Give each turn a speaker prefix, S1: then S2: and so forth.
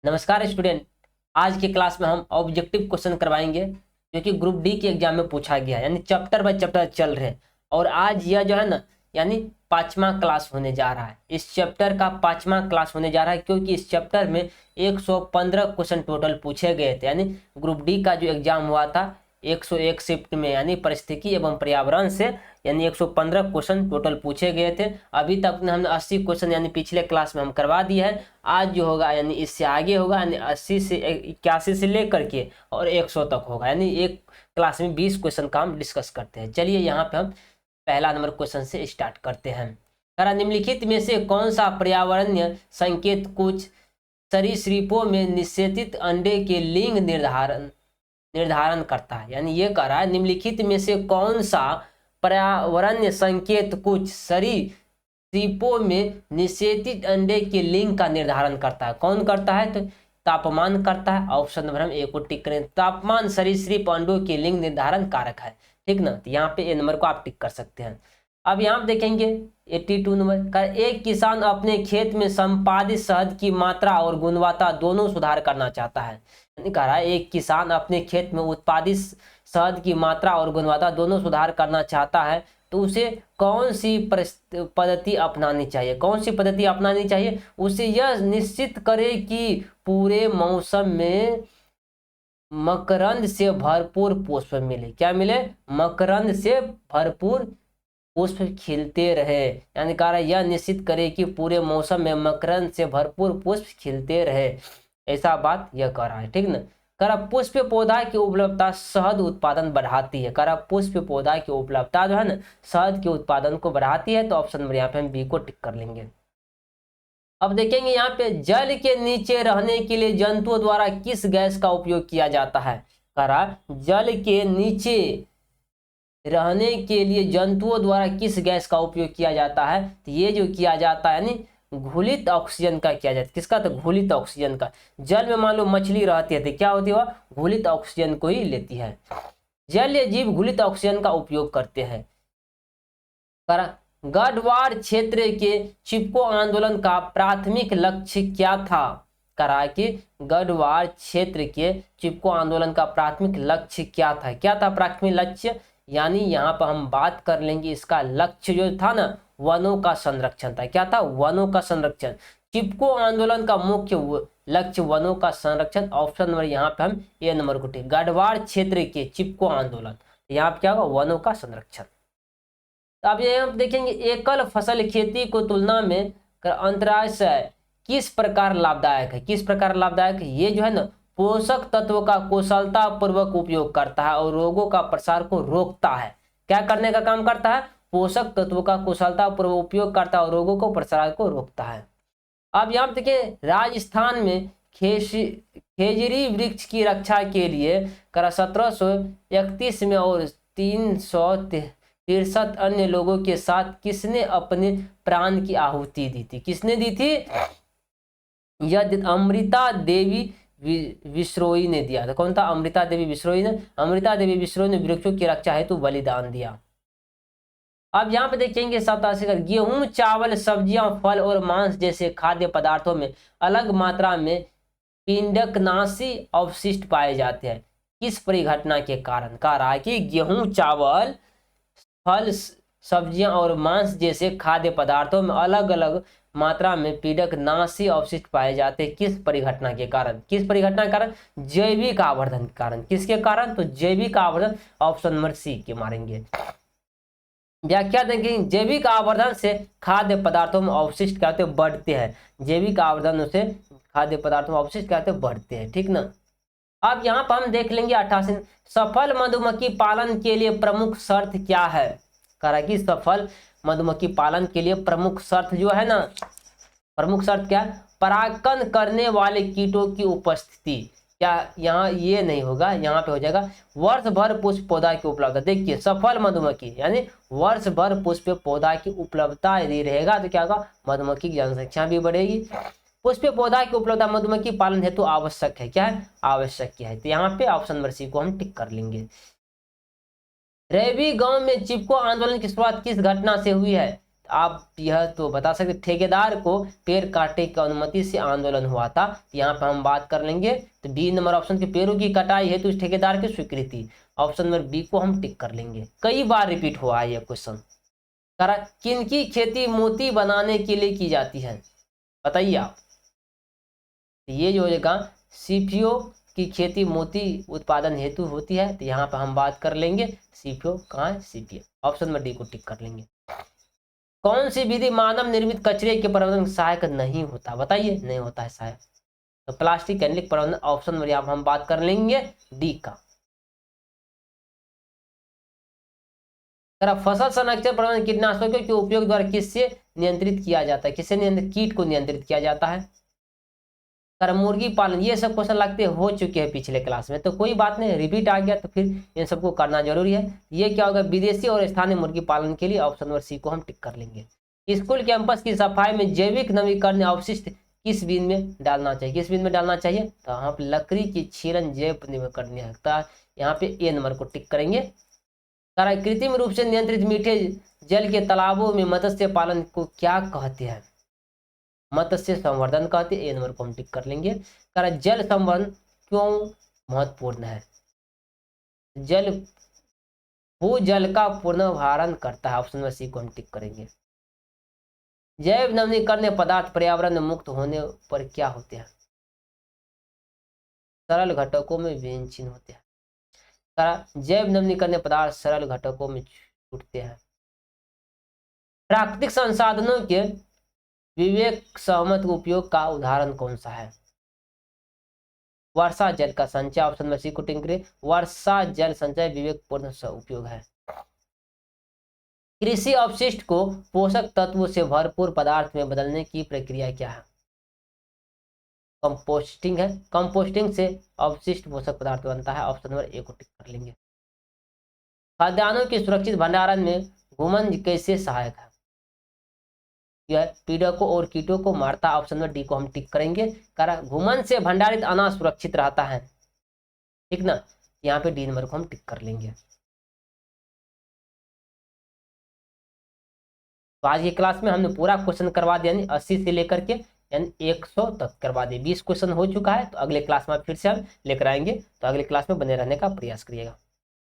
S1: नमस्कार स्टूडेंट। आज की क्लास में हम ऑब्जेक्टिव क्वेश्चन करवाएंगे जो कि ग्रुप डी के एग्जाम में पूछा गया है, यानी चैप्टर बाय चैप्टर चल रहे हैं। और आज यह जो है ना, यानी पांचवा क्लास होने जा रहा है। इस चैप्टर का पांचवा क्लास होने जा रहा है क्योंकि इस चैप्टर में 115 क्वेश्चन टोटल पूछे गए थे। यानी ग्रुप डी का जो एग्जाम हुआ था 101 शिफ्ट में, यानी परिस्थिति एवं पर्यावरण से, यानी 115 क्वेश्चन टोटल पूछे गए थे। अभी तक हमने 80 क्वेश्चन यानी पिछले क्लास में हम करवा दिए हैं। आज जो होगा यानी इससे आगे होगा, यानी 80 से 81 से लेकर के और 100 तक होगा, यानी एक क्लास में 20 क्वेश्चन का हम डिस्कस करते हैं। चलिए यहाँ पे हम पहला नंबर क्वेश्चन से स्टार्ट करते हैं। करा निम्नलिखित में से कौन सा पर्यावरणीय संकेत कुछ सरीसृपों में निषेचित अंडे के लिंग निर्धारण करता है। यानी ये कह रहा है निम्नलिखित में से कौन सा पर्यावरणीय संकेत कुछ सरीसृपों में निषेचित अंडे के लिंग का निर्धारण करता है। कौन करता है? तो तापमान करता है। ऑप्शन नंबर हम ए को टिक करें। तापमान सरीसृप अंडों के लिंग निर्धारण कारक है, ठीक ना। तो यहाँ पे ए नंबर को आप टिक कर सकते हैं। अब यहाँ पे देखेंगे 82 नंबर का, एक किसान अपने खेत में संपादित शहद की मात्रा और गुणवत्ता दोनों सुधार करना चाहता है। कह रहा है एक किसान अपने खेत में उत्पादित शहद की मात्रा और गुणवत्ता दोनों सुधार करना चाहता है, तो उसे कौन सी पद्धति अपनानी चाहिए? कौन सी पद्धति अपनानी चाहिए? उसे यह निश्चित करे कि पूरे मौसम में मकरंद से भरपूर पुष्प मिले। क्या मिले? मकरंद से भरपूर पुष्प खिलते रहे। यानी कह रहा है यह निश्चित करे कि पूरे मौसम में मकरंद से भरपूर पुष्प खिलते रहे। ऐसा बात यह कह रहा है, ठीक ना। कह रहा पुष्प पौधा की उपलब्धता शहद उत्पादन बढ़ाती है। कह रहा पुष्प पौधा की उपलब्धता जो है ना, शहद के उत्पादन को बढ़ाती है। तो ऑप्शन नंबर यहाँ पे हम बी को टिक कर लेंगे। अब देखेंगे यहाँ पे जल के नीचे रहने के लिए जंतुओं द्वारा किस गैस का उपयोग किया जाता है। कह रहा जल के नीचे रहने के लिए जंतुओं द्वारा किस गैस का उपयोग किया जाता है। तो ये जो किया जाता है यानी घुलित ऑक्सीजन का किया जाता है। किसका? तो घुलित ऑक्सीजन का। जल में मान लो मछली रहती है तो क्या होती है? वह घुलित ऑक्सीजन को ही लेती है। जलीय जीव घुलित ऑक्सीजन का उपयोग करते हैं। गढ़वाल क्षेत्र के चिपको आंदोलन का प्राथमिक लक्ष्य क्या था? करा कि गढ़वाल क्षेत्र के चिपको आंदोलन का प्राथमिक लक्ष्य क्या था? क्या था प्राथमिक लक्ष्य? यानी यहाँ पर हम बात कर लेंगे इसका लक्ष्य जो था ना, वनों का संरक्षण था। क्या था? वनों का संरक्षण। चिपको आंदोलन का मुख्य लक्ष्य वनों का संरक्षण। ऑप्शन नंबर यहाँ पे हम ए नंबर को टिक। गढ़वाल क्षेत्र के चिपको आंदोलन, यहाँ पे क्या होगा? वनों का संरक्षण। तो अब ये हम देखेंगे एकल फसल खेती को तुलना में अंतराशय किस प्रकार लाभदायक है। किस प्रकार लाभदायक है? ये जो है ना पोषक तत्वों का कुशलता पूर्वक उपयोग करता है और रोगों का प्रसार को रोकता है। क्या करने का काम करता है? पोषक तत्वों का कुशलता पूर्वक उपयोग करता है और रोगों को प्रसार को रोकता है। अब यहाँ देखिए राजस्थान में खेजरी वृक्ष की रक्षा के लिए 1731 में और 363 अन्य लोगों के साथ किसने अपने प्राण की आहुति दी थी? किसने दी थी? यह अमृता देवी विश्रोई ने दिया था। कौन था? अमृता देवी विश्रोई ने। अमृता देवी विश्रोई ने वृक्षों की रक्षा हेतु बलिदान दिया। अब यहाँ पे देखेंगे 87 गेहूं, चावल, सब्जियां, फल और मांस जैसे खाद्य पदार्थों में अलग मात्रा में पिंडकनाशी अवशिष्ट पाए जाते हैं। किस परिघटना के कारण? कह रहा है कि गेहूं, चावल, फल, सब्जियां और मांस जैसे खाद्य पदार्थों में अलग अलग मात्रा में पीडकनाशी अवशिष्ट पाए जाते हैं। किस परिघटना के कारण? किस परिघटना के कारण? जैविक आवर्धन के कारण। किसके कारण? तो जैविक आवर्धन। ऑप्शन नंबर सी के मारेंगे। व्याख्या देखेंगे जैविक आवर्धन से खाद्य पदार्थों में अवशिष्ट क्या होते हैं? बढ़ते हैं। जैविक आवर्धन से खाद्य पदार्थों में अवशिष्ट क्या होते हैं? बढ़ते हैं, ठीक ना। अब यहाँ पर हम देख लेंगे 88 सफल मधुमक्खी पालन के लिए प्रमुख शर्त क्या है। करा कि सफल मधुमक्खी पालन के लिए प्रमुख शर्त जो है ना, प्रमुख शर्त क्या है? परागण करने वाले कीटों की उपस्थिति। क्या यहाँ ये नहीं होगा, यहाँ पे हो जाएगा वर्ष भर पुष्प पौधा की उपलब्धता। देखिए सफल मधुमक्खी यानी वर्ष भर पुष्प पौधा की उपलब्धता यदि रहेगा तो क्या होगा? मधुमक्खी की जनसंख्या भी बढ़ेगी। पुष्प पौधा की उपलब्धता मधुमक्खी पालन हेतु आवश्यक है। क्या है? आवश्यक क्या है? तो यहाँ पे ऑप्शन नंबर सी को हम टिक कर लेंगे। रैवी गांव में चिपको आंदोलन की शुरुआत किस घटना से हुई है? आप यह तो बता सकते ठेकेदार को पेड़ काटने की अनुमति से आंदोलन हुआ था, तो यहाँ पे हम बात कर लेंगे। तो बी नंबर ऑप्शन के पेड़ों की कटाई हेतु इस ठेकेदार की स्वीकृति, ऑप्शन नंबर बी को हम टिक कर लेंगे। कई बार रिपीट हुआ है यह क्वेश्चन। किनकी खेती मोती बनाने के लिए की जाती है, बताइए आप। ये जो होगा सीपीओ की खेती मोती उत्पादन हेतु होती है, तो यहाँ पे हम बात कर लेंगे सीपीओ कहाँ है, सीपीओ, ऑप्शन में डी को टिक कर लेंगे। कौन सी विधि मानव निर्मित कचरे के प्रबंधन में सहायक नहीं होता, बताइए। नहीं होता है सहायक, तो प्लास्टिक कैनिक प्रबंधन, ऑप्शन में यहाँ हम बात कर लेंगे डी का। फसल संरक्षण प्रबंधन कीटनाशकों के उपयोग द्वारा किससे नियंत्रित किया जाता है, किससे नियंत्रित, कीट को नियंत्रित किया जाता है। मुर्गी पालन, ये सब क्वेश्चन लगते हो चुके हैं पिछले क्लास में, तो कोई बात नहीं, रिपीट आ गया तो फिर इन सबको करना जरूरी है। ये क्या होगा, विदेशी और स्थानीय मुर्गी पालन के लिए, ऑप्शन नंबर सी को हम टिक कर लेंगे। स्कूल कैंपस की सफाई में जैविक नवीकरण अवशिष्ट किस बिन में डालना चाहिए, किस बिन में डालना चाहिए, तो यहाँ पे लकड़ी की छीलन जैव नवीकरण है, यहाँ पे ए नंबर को टिक करेंगे। कृत्रिम रूप से नियंत्रित मीठे जल के तालाबों में मत्स्य पालन को क्या कहते हैं, मत्स्य संवर्धन कहते हैं, ए नंबर को हम टिक कर लेंगे। जल संवर्धन क्यों महत्वपूर्ण है, जल भूजल का पुनर्भरण करता है, ऑप्शन में सी को हम टिक करेंगे। जैव नवीकरणीय पदार्थ पर्यावरण में मुक्त होने पर क्या होते हैं, सरल घटकों में विहीन होते हैं। जैव नवीकरणीय पदार्थ सरल घटकों में छूटते हैं। प्राकृतिक संसाधनों के विवेक सहमत उपयोग का उदाहरण कौन सा है, वर्षा जल का संचय, ऑप्शन में सी को टिक करें। वर्षा जल संचय विवेकपूर्ण उपयोग है। कृषि अपशिष्ट को पोषक तत्वों से भरपूर पदार्थ में बदलने की प्रक्रिया क्या है, कंपोस्टिंग है। कंपोस्टिंग से अपशिष्ट पोषक पदार्थ बनता है, ऑप्शन नंबर ए को टिक कर लेंगे। खाद्यान्नों के सुरक्षित भंडारण में घुमंज कैसे सहायक है, यह पीड़कों और कीटों को मारता, ऑप्शन में डी को हम टिक करेंगे। घुमंज से भंडारित अनाज सुरक्षित रहता है, ठीक ना, यहाँ पे डी नंबर को हम टिक कर लेंगे। तो आज की क्लास में हमने पूरा क्वेश्चन करवा दिया, यानी 80 से लेकर के यानी 100 तक करवा दिए। 20 क्वेश्चन हो चुका है, तो अगले क्लास में फिर से हम लेकर आएंगे, तो अगले क्लास में बने रहने का प्रयास करिएगा।